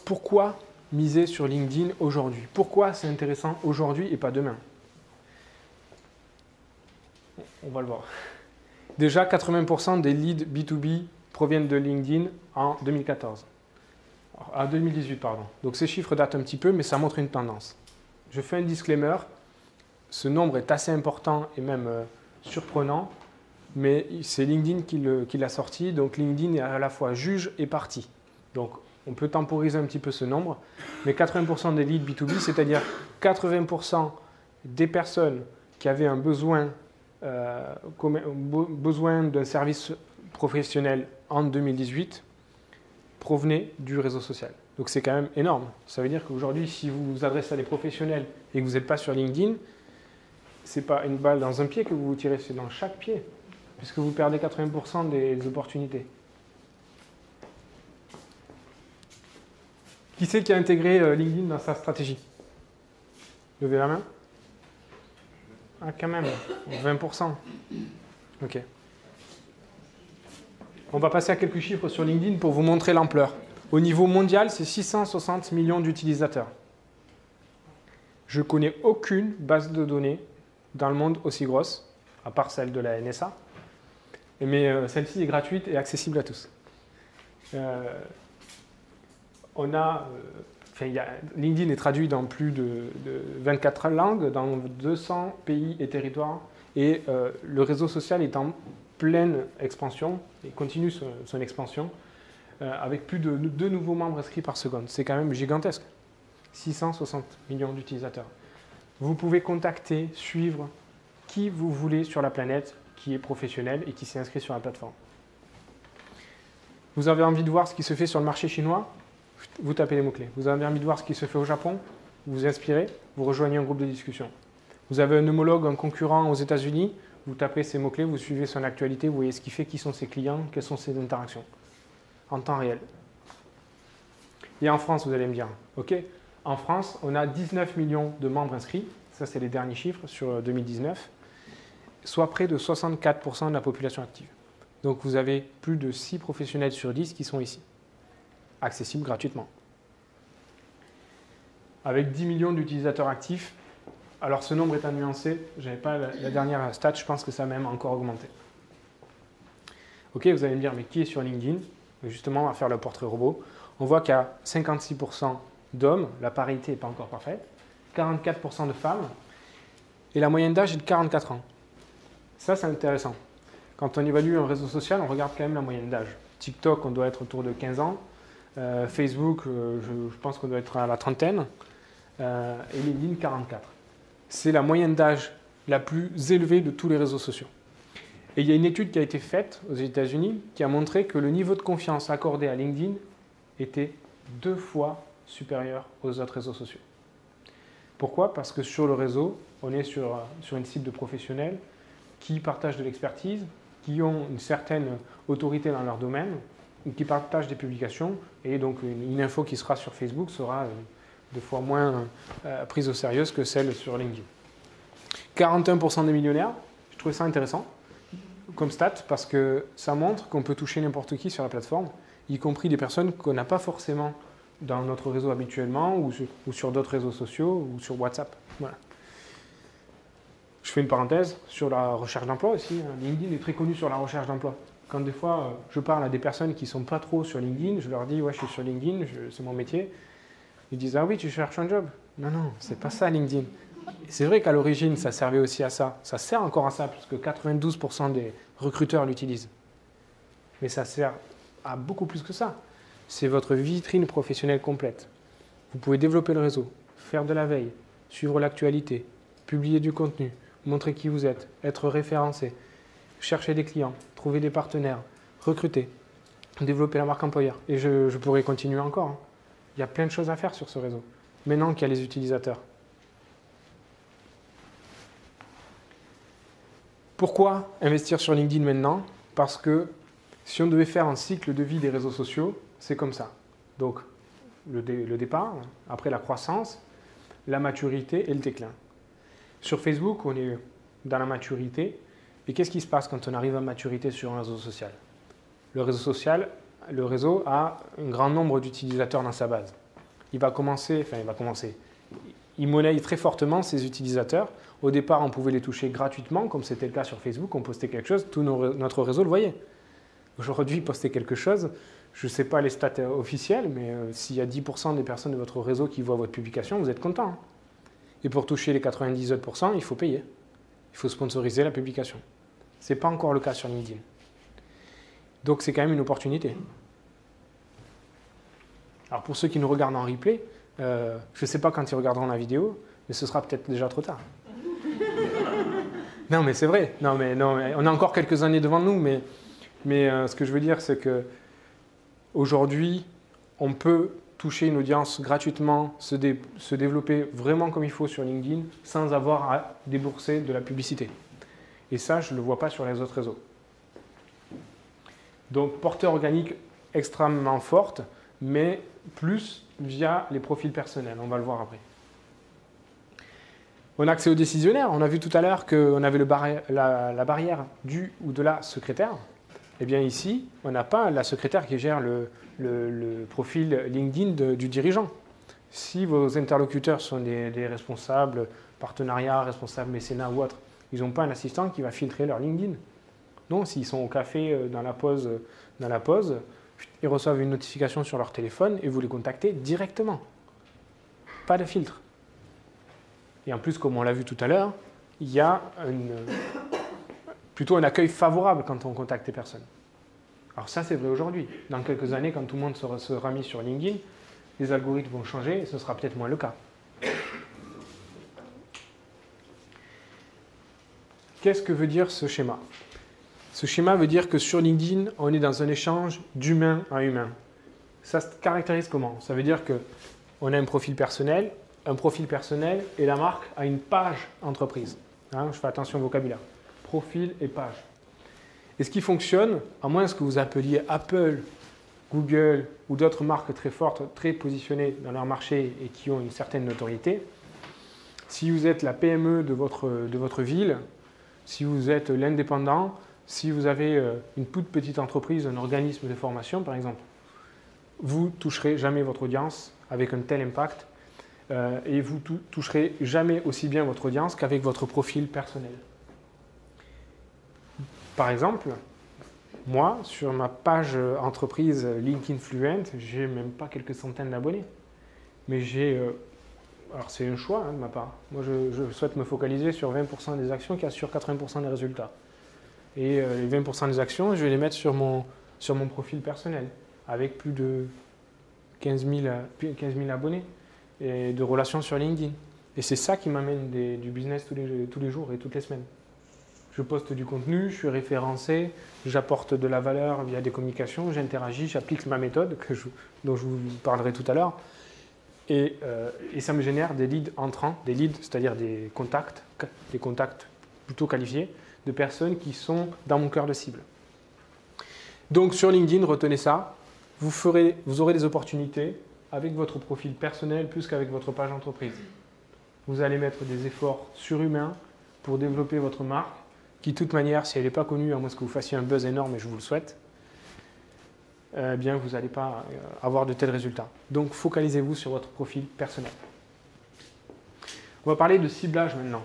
pourquoi miser sur LinkedIn aujourd'hui? Pourquoi c'est intéressant aujourd'hui et pas demain? On va le voir. Déjà, 80% des leads B2B proviennent de LinkedIn en 2014. En 2018, pardon. Donc ces chiffres datent un petit peu, mais ça montre une tendance. Je fais un disclaimer. Ce nombre est assez important et même surprenant, mais c'est LinkedIn qui l'a sorti. Donc LinkedIn est à la fois juge et partie. Donc on peut temporiser un petit peu ce nombre, mais 80% des leads B2B, c'est-à-dire 80% des personnes qui avaient un besoin d'un service professionnel en 2018 provenaient du réseau social. Donc c'est quand même énorme. Ça veut dire qu'aujourd'hui, si vous vous adressez à des professionnels et que vous n'êtes pas sur LinkedIn, ce n'est pas une balle dans un pied que vous vous tirez, c'est dans chaque pied, puisque vous perdez 80% des opportunités. Qui c'est qui a intégré LinkedIn dans sa stratégie? Levez la main. Ah, quand même, 20%. Ok. On va passer à quelques chiffres sur LinkedIn pour vous montrer l'ampleur. Au niveau mondial, c'est 660 millions d'utilisateurs. Je ne connais aucune base de données dans le monde aussi grosse, à part celle de la NSA. Mais celle-ci est gratuite et accessible à tous. LinkedIn est traduit dans plus de 24 langues, dans 200 pays et territoires. Et le réseau social est en pleine expansion et continue son expansion avec plus de 2 nouveaux membres inscrits par seconde. C'est quand même gigantesque. 660 millions d'utilisateurs. Vous pouvez contacter, suivre qui vous voulez sur la planète, qui est professionnel et qui s'est inscrit sur la plateforme. Vous avez envie de voir ce qui se fait sur le marché chinois? Vous tapez les mots-clés. Vous avez envie de voir ce qui se fait au Japon? Vous vous inspirez, vous rejoignez un groupe de discussion. Vous avez un homologue, un concurrent aux États-Unis, vous tapez ces mots-clés, vous suivez son actualité, vous voyez ce qu'il fait, qui sont ses clients, quelles sont ses interactions, en temps réel. Et en France, vous allez me dire, ok, en France, on a 19 millions de membres inscrits, ça c'est les derniers chiffres sur 2019, soit près de 64% de la population active. Donc vous avez plus de 6 professionnels sur 10 qui sont ici, accessibles gratuitement. Avec 10 millions d'utilisateurs actifs, alors ce nombre est à nuancer, je n'avais pas la dernière stat, je pense que ça a même encore augmenté. Ok, vous allez me dire, mais qui est sur LinkedIn? Justement, on va faire le portrait robot. On voit qu'il y a 56% d'hommes, la parité n'est pas encore parfaite, 44% de femmes, et la moyenne d'âge est de 44 ans. Ça, c'est intéressant. Quand on évalue un réseau social, on regarde quand même la moyenne d'âge. TikTok, on doit être autour de 15 ans. Facebook, je pense qu'on doit être à la trentaine. Et LinkedIn, 44. C'est la moyenne d'âge la plus élevée de tous les réseaux sociaux. Et il y a une étude qui a été faite aux États-Unis qui a montré que le niveau de confiance accordé à LinkedIn était 2 fois supérieur aux autres réseaux sociaux. Pourquoi? Parce que sur le réseau, on est sur une cible de professionnels qui partagent de l'expertise, qui ont une certaine autorité dans leur domaine, qui partagent des publications, et donc une info qui sera sur Facebook sera 2 fois moins prise au sérieux que celle sur LinkedIn. 41% des millionnaires, je trouvais ça intéressant comme stat parce que ça montre qu'on peut toucher n'importe qui sur la plateforme, y compris des personnes qu'on n'a pas forcément dans notre réseau habituellement ou sur d'autres réseaux sociaux ou sur WhatsApp. Voilà. Je fais une parenthèse sur la recherche d'emploi aussi. LinkedIn est très connu sur la recherche d'emploi. Quand des fois je parle à des personnes qui ne sont pas trop sur LinkedIn, je leur dis ouais, je suis sur LinkedIn, c'est mon métier. Ils disent ah oui, tu cherches un job. Non, non, c'est pas ça LinkedIn. C'est vrai qu'à l'origine, ça servait aussi à ça. Ça sert encore à ça, puisque 92% des recruteurs l'utilisent. Mais ça sert à beaucoup plus que ça. C'est votre vitrine professionnelle complète. Vous pouvez développer le réseau, faire de la veille, suivre l'actualité, publier du contenu, montrer qui vous êtes, être référencé, chercher des clients, trouver des partenaires, recruter, développer la marque employeur. Et je pourrais continuer encore. Il y a plein de choses à faire sur ce réseau. Maintenant qu'il y a les utilisateurs. Pourquoi investir sur LinkedIn maintenant? Parce que si on devait faire un cycle de vie des réseaux sociaux, c'est comme ça. Donc, le départ, après la croissance, la maturité et le déclin. Sur Facebook, on est dans la maturité. Et qu'est-ce qui se passe quand on arrive à maturité sur un réseau social? Le réseau a un grand nombre d'utilisateurs dans sa base. il monnaie très fortement ses utilisateurs. Au départ, on pouvait les toucher gratuitement, comme c'était le cas sur Facebook. On postait quelque chose, tout notre réseau le voyait. Aujourd'hui, poster quelque chose, je ne sais pas les stats officielles, mais s'il y a 10% des personnes de votre réseau qui voient votre publication, vous êtes content. Hein. Et pour toucher les 98 %, il faut payer. Il faut sponsoriser la publication. Ce n'est pas encore le cas sur LinkedIn. Donc c'est quand même une opportunité. Alors pour ceux qui nous regardent en replay, je ne sais pas quand ils regarderont la vidéo, mais ce sera peut-être déjà trop tard. Non mais c'est vrai. Non, mais on a encore quelques années devant nous, mais ce que je veux dire, c'est qu'aujourd'hui, on peut toucher une audience gratuitement, se développer vraiment comme il faut sur LinkedIn sans avoir à débourser de la publicité. Et ça, je ne le vois pas sur les autres réseaux. Donc, portée organique extrêmement forte, mais plus via les profils personnels. On va le voir après. On a accès aux décisionnaires. On a vu tout à l'heure qu'on avait la barrière du ou de la secrétaire. Eh bien ici, on n'a pas la secrétaire qui gère le profil LinkedIn du dirigeant. Si vos interlocuteurs sont des responsables partenariats, responsables mécénat ou autres, ils n'ont pas un assistant qui va filtrer leur LinkedIn. Non, s'ils sont au café dans la pause, ils reçoivent une notification sur leur téléphone et vous les contactez directement. Pas de filtre. Et en plus, comme on l'a vu tout à l'heure, il y a plutôt un accueil favorable quand on contacte les personnes. Alors ça, c'est vrai aujourd'hui. Dans quelques années, quand tout le monde sera mis sur LinkedIn, les algorithmes vont changer et ce sera peut-être moins le cas. Qu'est-ce que veut dire ce schéma? Ce schéma veut dire que sur LinkedIn, on est dans un échange d'humain à humain. Ça se caractérise comment? Ça veut dire qu'on a un profil personnel et la marque a une page entreprise. Hein, je fais attention au vocabulaire. Profil et page. Et ce qui fonctionne, à moins que vous appeliez Apple, Google ou d'autres marques très fortes, très positionnées dans leur marché et qui ont une certaine notoriété, si vous êtes la PME de votre ville, si vous êtes l'indépendant, si vous avez une toute petite entreprise, un organisme de formation par exemple, vous ne toucherez jamais votre audience avec un tel impact et vous ne toucherez jamais aussi bien votre audience qu'avec votre profil personnel. Par exemple, moi, sur ma page entreprise LinkedIn Fluent, j'ai même pas quelques centaines d'abonnés. Mais alors c'est un choix de ma part. Moi, je souhaite me focaliser sur 20% des actions qui assurent 80% des résultats. Et les 20% des actions, je vais les mettre sur mon profil personnel, avec plus de 15 000 abonnés et de relations sur LinkedIn. Et c'est ça qui m'amène du business tous les jours et toutes les semaines. Je poste du contenu, je suis référencé, j'apporte de la valeur via des communications, j'interagis, j'applique ma méthode dont je vous parlerai tout à l'heure. Et ça me génère des leads entrants, des leads, c'est-à-dire des contacts plutôt qualifiés, de personnes qui sont dans mon cœur de cible. Donc sur LinkedIn, retenez ça, vous aurez des opportunités avec votre profil personnel plus qu'avec votre page entreprise. Vous allez mettre des efforts surhumains pour développer votre marque, qui de toute manière, si elle n'est pas connue, à moins que vous fassiez un buzz énorme, et je vous le souhaite, bien vous n'allez pas avoir de tels résultats. Donc focalisez-vous sur votre profil personnel. On va parler de ciblage maintenant.